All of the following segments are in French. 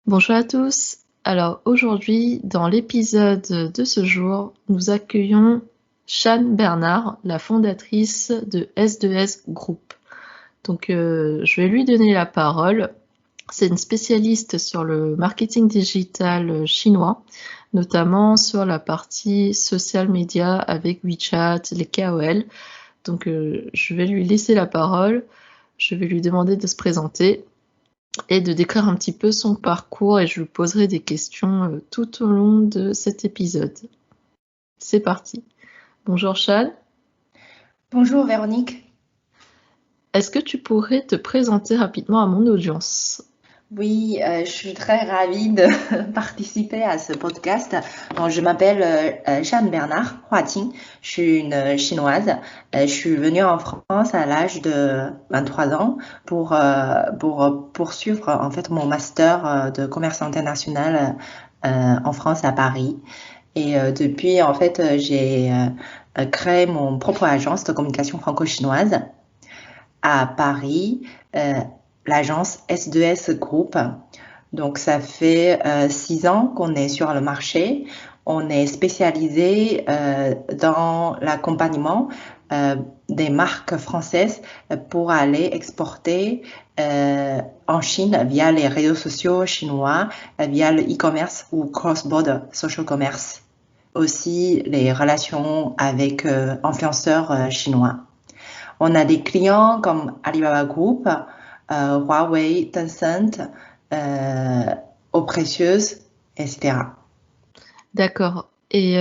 Bonjour à tous. Alors aujourd'hui, dans l'épisode de ce jour, nous accueillons Shan Bernard, la fondatrice de S2S Group. Donc je vais lui donner la parole. C'est une spécialiste sur le marketing digital chinois, notamment sur la partie social media avec WeChat, les KOL. Donc je vais lui laisser la parole. Je vais lui demander de se présenter et de décrire un petit peu son parcours et je lui poserai des questions tout au long de cet épisode. C'est parti. Bonjour Chad. Bonjour Véronique. Est-ce que tu pourrais te présenter rapidement à mon audience? Oui, je suis très ravie de participer à ce podcast. Donc, je m'appelle Jeanne Bernard Huaqing. Je suis une chinoise. Je suis venue en France à l'âge de 23 ans pour poursuivre en fait mon master de commerce international en France à Paris. Et depuis, en fait, j'ai créé mon propre agence de communication franco-chinoise à Paris, l'agence S2S Group. Donc, ça fait 6 ans qu'on est sur le marché. On est spécialisé dans l'accompagnement des marques françaises pour aller exporter en Chine via les réseaux sociaux chinois, via le e-commerce ou cross-border social commerce. Aussi les relations avec influenceurs chinois. On a des clients comme Alibaba Group, Huawei, Tencent, Eaux Précieuses, etc. D'accord. Et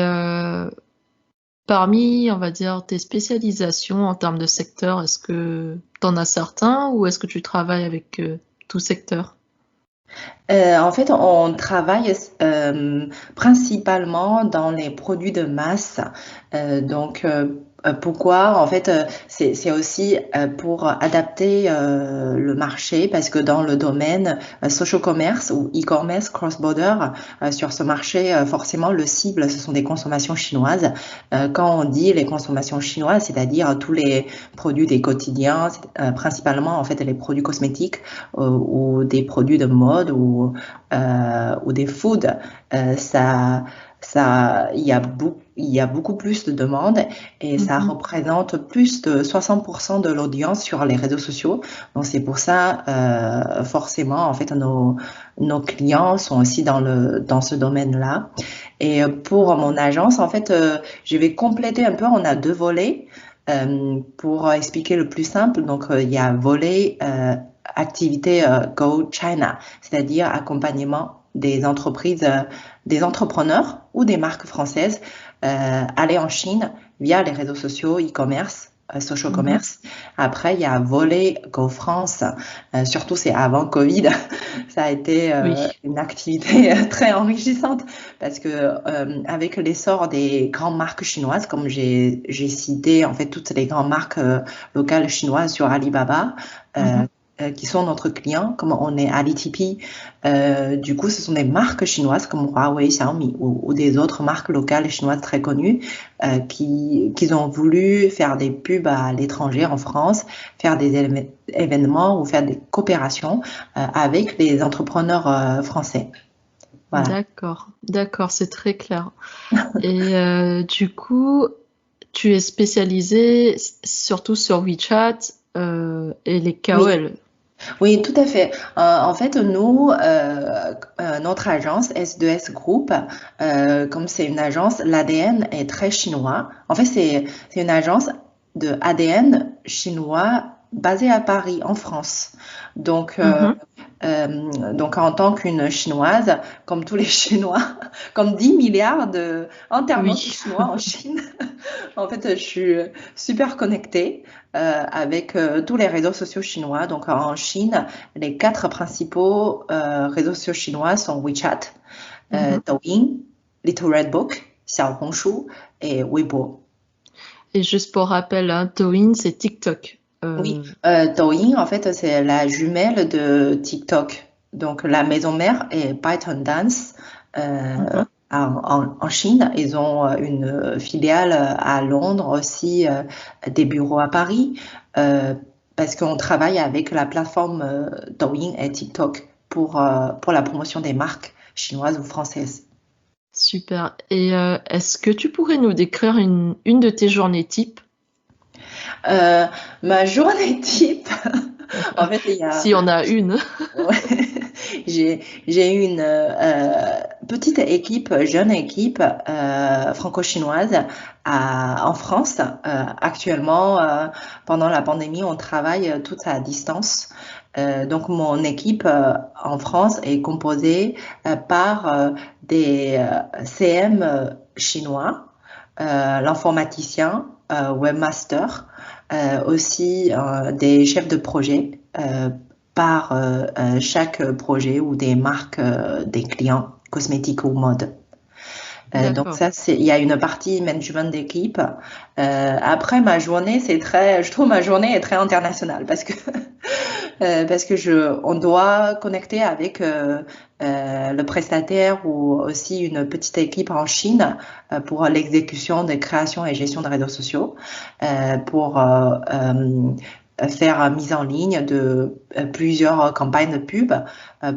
parmi, on va dire, tes spécialisations en termes de secteur, est-ce que tu en as certains ou est-ce que tu travailles avec tout secteur? En fait, on travaille principalement dans les produits de masse. Pourquoi? En fait, c'est aussi pour adapter le marché parce que dans le domaine social commerce ou e-commerce cross-border, sur ce marché, forcément, le cible, ce sont des consommations chinoises. Quand on dit les consommations chinoises, c'est-à-dire tous les produits des quotidiens, principalement en fait les produits cosmétiques ou des produits de mode ou des foods, il y a beaucoup plus de demandes et ça représente plus de 60% de l'audience sur les réseaux sociaux. Donc c'est pour ça, forcément, en fait, nos clients sont aussi dans ce domaine-là. Et pour mon agence, en fait, je vais compléter un peu. On a deux volets. Pour expliquer le plus simple, donc il y a volet activité Go China, c'est-à-dire accompagnement des entreprises, des entrepreneurs ou des marques françaises aller en Chine via les réseaux sociaux, e-commerce, social commerce. Après, il y a volet Go France, surtout c'est avant Covid, ça a été Oui. une activité très enrichissante parce que avec l'essor des grandes marques chinoises, comme j'ai cité en fait toutes les grandes marques locales chinoises sur Alibaba, qui sont notre client, comme on est AliTP. Du coup, ce sont des marques chinoises comme Huawei, Xiaomi ou des autres marques locales chinoises très connues qui ont voulu faire des pubs à l'étranger en France, faire des événements ou faire des coopérations avec des entrepreneurs français. Voilà. D'accord, c'est très clair. Et du coup, tu es spécialisée surtout sur WeChat et les Oui. KOL. Oui, tout à fait. En fait, nous, notre agence S2S Group, comme c'est une agence, l'ADN est très chinois. En fait, c'est une agence de ADN chinois basée à Paris, en France. Donc, donc en tant qu'une chinoise, comme tous les Chinois, comme 10 milliards entièrement Oui, chinois en Chine, en fait, je suis super connectée avec tous les réseaux sociaux chinois. Donc en Chine, les quatre principaux réseaux sociaux chinois sont WeChat, Douyin, Little Red Book, Xiaohongshu et Weibo. et juste pour rappel, hein, Douyin, c'est TikTok. Oui, Douyin, en fait, c'est la jumelle de TikTok. Donc la maison mère est ByteDance Mhm. en Chine. Ils ont une filiale à Londres aussi, des bureaux à Paris, parce qu'on travaille avec la plateforme Douyin et TikTok pour la promotion des marques chinoises ou françaises. Super. Et est-ce que tu pourrais nous décrire une de tes journées type? Ma journée type, en fait, il y a, Si on a une. ouais, j'ai une petite équipe, jeune équipe franco-chinoise en France. Actuellement, pendant la pandémie, on travaille toutes à distance. Donc, mon équipe en France est composée par des CM chinois, l'informaticien, webmaster, aussi des chefs de projet par chaque projet ou des marques des clients cosmétiques ou mode. Donc D'accord. ça, il y a une partie management d'équipe. Après, je trouve ma journée est très internationale parce que on doit connecter avec le prestataire ou aussi une petite équipe en Chine pour l'exécution des créations et gestion de réseaux sociaux, pour faire mise en ligne de plusieurs campagnes de pub,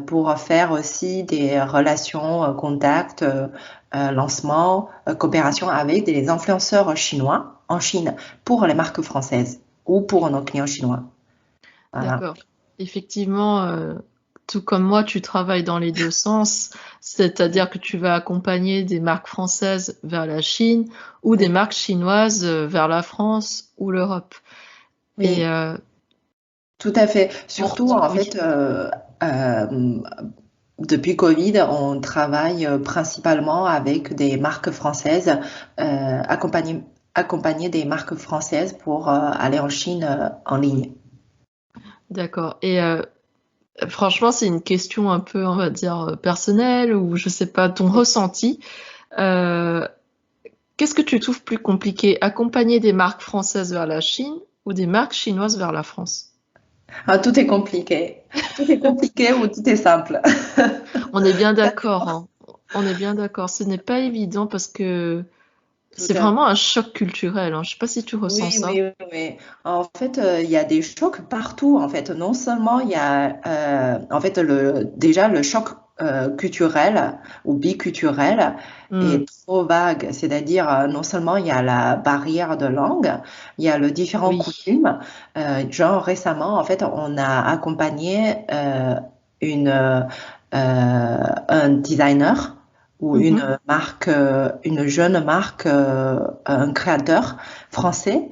pour faire aussi des relations, contacts, lancements, coopération avec des influenceurs chinois en Chine pour les marques françaises ou pour nos clients chinois. Voilà. D'accord. Effectivement, tout comme moi, tu travailles dans les deux sens, c'est-à-dire que tu vas accompagner des marques françaises vers la Chine ou des Oui, marques chinoises vers la France ou l'Europe. Et oui, tout à fait. Surtout, en oui, fait, depuis Covid, on travaille principalement avec des marques françaises, accompagner des marques françaises pour aller en Chine en ligne. d'accord. Et franchement, c'est une question un peu, on va dire, personnelle ou je sais pas, ton ressenti. Euh, Qu'est-ce que tu trouves plus compliqué, accompagner des marques françaises vers la Chine ou des marques chinoises vers la France? Ah, tout est compliqué. Tout est compliqué ou tout est simple. On est bien d'accord, hein. On est bien d'accord. Ce n'est pas évident parce que Tout c'est à vraiment un choc culturel, hein. Je sais pas si tu ressens Oui, ça. oui, oui. En fait, il y a des chocs partout. En fait, non seulement il y a, en fait, déjà le choc culturel ou biculturel Hmm, est trop vague. C'est-à-dire, non seulement il y a la barrière de langue, il y a le différent oui. coutumes. Genre récemment, en fait, on a accompagné une un designer ou Mhm, une jeune marque, un créateur français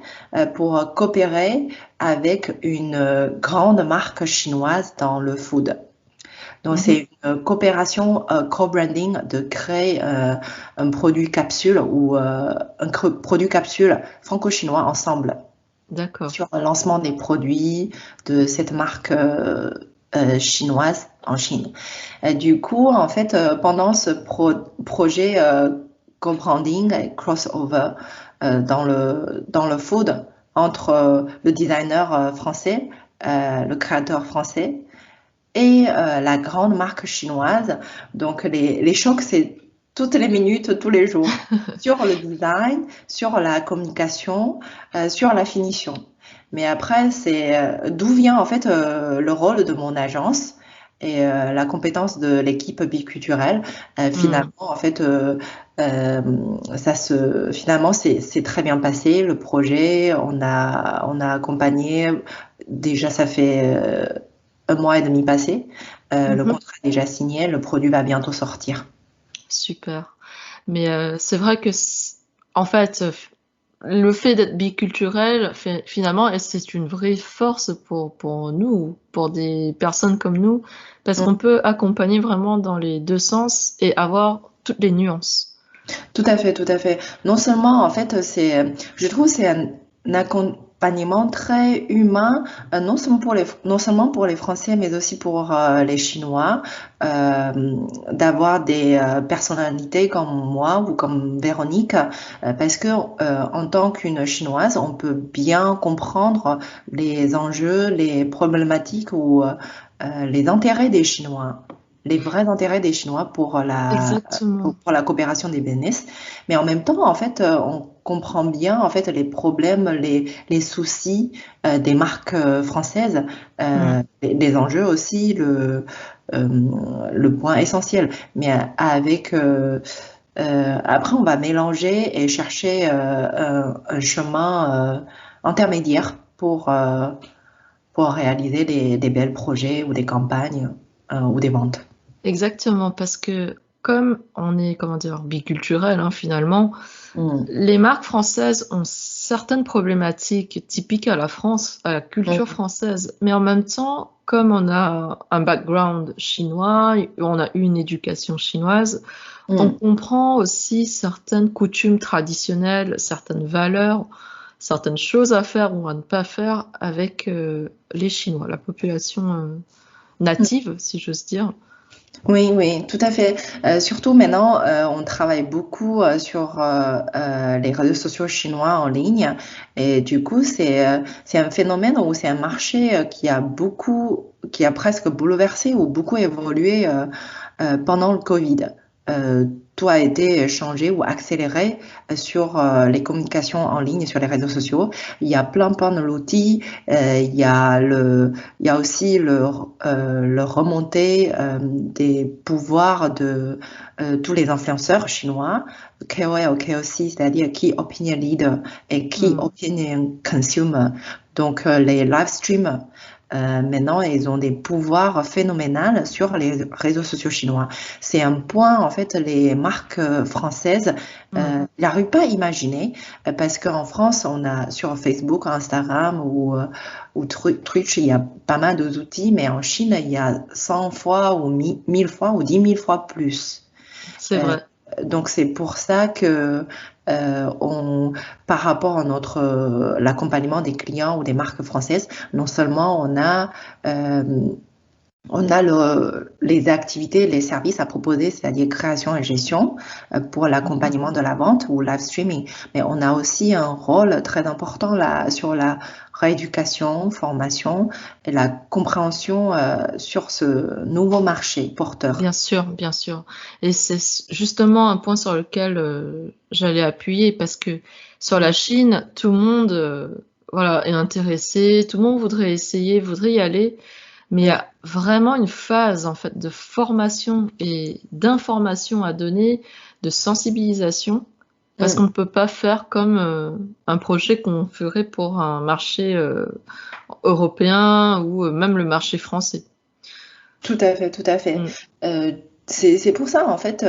pour coopérer avec une grande marque chinoise dans le food. Donc, mhm. c'est une coopération co-branding de créer un produit capsule ou produit capsule franco-chinois ensemble D'accord. sur le lancement des produits de cette marque chinoise en Chine. Du coup, en fait, pendant ce projet co-branding et crossover dans le food entre le designer français, le créateur français et la grande marque chinoise. Donc les chocs, c'est toutes les minutes, tous les jours, sur le design, sur la communication, sur la finition. Mais après, c'est d'où vient en fait le rôle de mon agence et la compétence de l'équipe biculturelle. Hmm, Finalement, en fait, finalement, c'est très bien passé. Le projet, on a accompagné. Déjà, ça fait un mois et demi passé. Le mhm. contrat est déjà signé, le produit va bientôt sortir. Super. Mais c'est vrai que, en fait, le fait d'être biculturel, finalement, c'est une vraie force pour nous, pour des personnes comme nous, parce Mm. qu'on peut accompagner vraiment dans les deux sens et avoir toutes les nuances. Tout à fait, tout à fait. Non seulement, en fait, je trouve, c'est un accompagnement très humain, non seulement pour les Français, mais aussi pour les Chinois, d'avoir des personnalités comme moi ou comme Véronique, parce que en tant qu'une Chinoise, on peut bien comprendre les enjeux, les problématiques ou les intérêts des Chinois. les vrais intérêts des Chinois Exactement. pour la coopération des business. Mais en même temps, en fait, on comprend bien en fait les problèmes, les soucis des marques françaises, Mm. les enjeux aussi, le point essentiel. Mais avec après, on va mélanger et chercher un chemin intermédiaire pour réaliser des belles projets ou des campagnes ou des ventes. Exactement, parce que comme on est, comment dire, biculturel, hein, finalement, Mm, les marques françaises ont certaines problématiques typiques à la France, à la culture mm, française, mais en même temps, comme on a un background chinois, on a eu une éducation chinoise, on mm. comprend aussi certaines coutumes traditionnelles, certaines valeurs, certaines choses à faire ou à ne pas faire avec les Chinois, la population native, si j'ose dire. Oui, oui, tout à fait. Surtout maintenant, on travaille beaucoup sur les réseaux sociaux chinois en ligne et du coup, c'est un phénomène ou c'est un marché qui a presque bouleversé ou beaucoup évolué pendant le Covid. Tout a été changé ou accéléré sur les communications en ligne, sur les réseaux sociaux. Il y a plein d'outils. Il y a aussi le remontée des pouvoirs de tous les influenceurs chinois, KOL ou KOC, c'est-à-dire Key Opinion Leader et Key Hmm. Opinion Consumer. Donc les live streamers. Maintenant, ils ont des pouvoirs phénoménaux sur les réseaux sociaux chinois. C'est un point, en fait, les marques françaises Hmm. n'arrivent pas à imaginer parce qu'en France, on a sur Facebook, Instagram ou Twitch, il y a pas mal d'outils, mais en Chine, il y a 100 fois ou 1000 fois ou 10 000 fois plus. C'est Euh, vrai. donc c'est pour ça que par rapport à l'accompagnement des clients ou des marques françaises, non seulement euh, on a les activités, les services à proposer, c'est-à-dire création et gestion pour Mhm. l'accompagnement de la vente ou live streaming. Mais on a aussi un rôle très important là, sur la rééducation, formation et la compréhension sur ce nouveau marché porteur. Bien sûr, bien sûr. Et c'est justement un point sur lequel j'allais appuyer parce que sur la Chine, tout le monde voilà, est intéressé, tout le monde voudrait essayer, voudrait y aller, mais il y Mm, a vraiment une phase en fait de formation et d'information à donner, de sensibilisation, parce qu'on mm. ne peut pas faire comme un projet qu'on ferait pour un marché européen ou même le marché français. Tout à fait, tout à fait. Mm. Euh, c'est pour ça, en fait,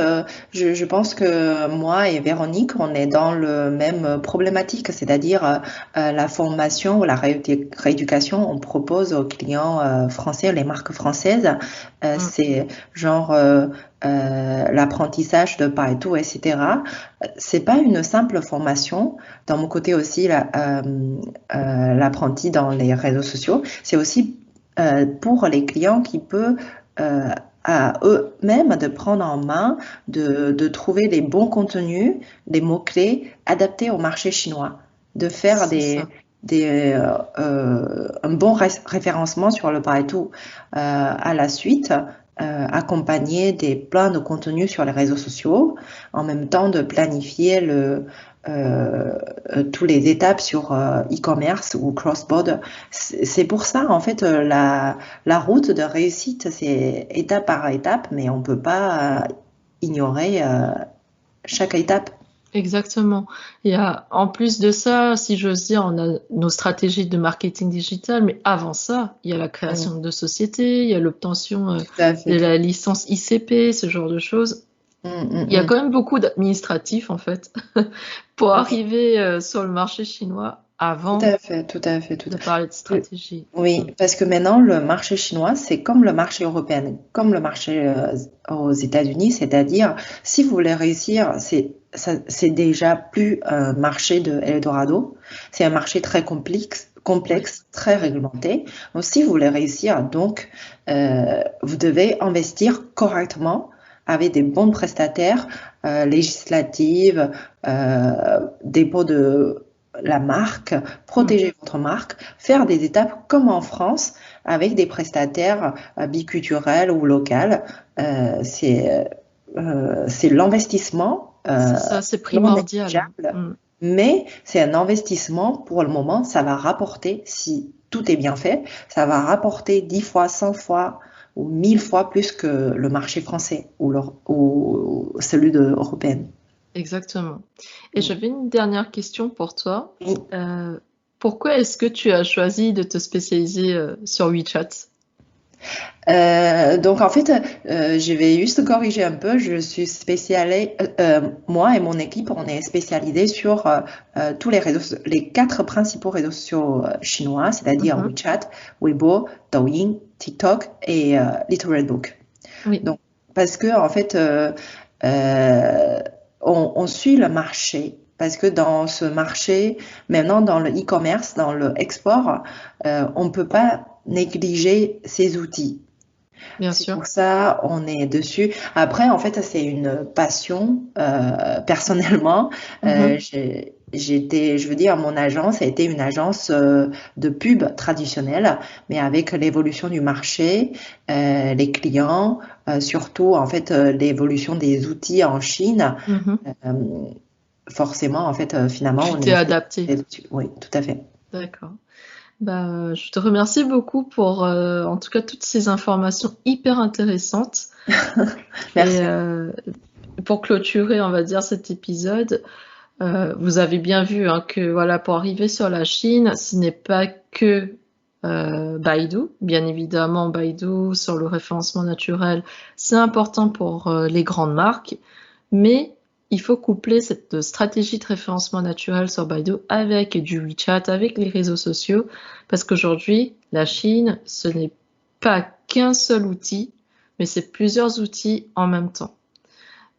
je pense que moi et Véronique, on est dans le même problématique, c'est-à-dire la formation ou la rééducation, on propose aux clients français, les marques françaises, Mm. c'est genre l'apprentissage de Python, etc. C'est pas une simple formation. Dans mon côté aussi, l'apprenti dans les réseaux sociaux, c'est aussi pour les clients qui peuvent euh, à eux-mêmes de prendre en main, de trouver les bons contenus, des mots-clés adaptés au marché chinois, de faire C'est ça. un bon référencement sur le Baidu. À la suite, accompagner des plans de contenus sur les réseaux sociaux, en même temps de planifier tous les étapes sur e-commerce ou cross-border. C'est pour ça, en fait, la route de réussite, c'est étape par étape, mais on ne peut pas ignorer chaque étape. Exactement. Et en plus de ça, si j'ose dire, on a nos stratégies de marketing digital, mais avant ça, il y a la Mm, création de sociétés, il y a l'obtention tout à de fait. la licence ICP, ce genre de choses. Mm, Il y a mm, quand même beaucoup d'administratifs, en fait, pour mm. arriver sur le marché chinois Tout avant à fait, tout à fait, tout de à fait. parler de stratégie. Oui, Mm. parce que maintenant, le marché chinois, c'est comme le marché européen, comme le marché aux États-Unis, c'est-à-dire, si vous voulez réussir, c'est déjà plus un marché de Eldorado, c'est un marché très Oui, complexe, très réglementé. Donc, si vous voulez réussir, donc, vous devez investir correctement avec des bons prestataires législatifs, dépôt la marque, protéger votre marque, faire des étapes comme en France avec des prestataires biculturels ou locaux. C'est l'investissement C'est ça, c'est non primordial. négligeable, mais c'est un investissement pour le moment. Ça va rapporter, si tout est bien fait, ça va rapporter 10 fois, 100 fois ou 1000 fois plus que le marché français ou celui de européen. Exactement. Et j'avais une dernière question pour toi. Oui. Pourquoi est-ce que tu as choisi de te spécialiser sur WeChat? Donc en fait, je vais juste corriger un peu. Je suis spécialisée, moi et mon équipe, on est spécialisés sur tous les réseaux, les 4 principaux réseaux sociaux chinois, c'est-à-dire WeChat, Weibo, Douyin, TikTok et Little Red Book. Oui. Donc parce que en fait, on suit le marché. Parce que dans ce marché, maintenant dans le e-commerce, dans le export, on ne peut pas négliger ces outils. Bien C'est sûr. pour ça on est dessus. Après, en fait, c'est une passion. Personnellement, je veux dire, mon agence a été une agence de pub traditionnelle, mais avec l'évolution du marché, les clients, surtout en fait l'évolution des outils en Chine. Forcément, en fait, finalement, Tu on t'es est adapté. Oui, tout à fait. D'accord. Je te remercie beaucoup pour, en tout cas, toutes ces informations hyper intéressantes. Merci. Et pour clôturer, on va dire, cet épisode, vous avez bien vu que voilà, pour arriver sur la Chine, ce n'est pas que Baidu. Bien évidemment, Baidu sur le référencement naturel, c'est important pour les grandes marques, mais il faut coupler cette stratégie de référencement naturel sur Baidu avec du WeChat, avec les réseaux sociaux, parce qu'aujourd'hui, la Chine, ce n'est pas qu'un seul outil, mais c'est plusieurs outils en même temps.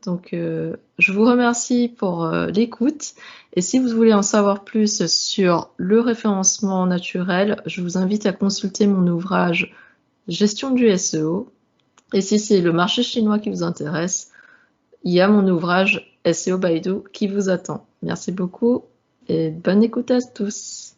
Donc, je vous remercie pour l'écoute. Et si vous voulez en savoir plus sur le référencement naturel, je vous invite à consulter mon ouvrage Gestion du SEO. Et si c'est le marché chinois qui vous intéresse, il y a mon ouvrage SEO Baidu qui vous attend. Merci beaucoup et bonne écoute à tous.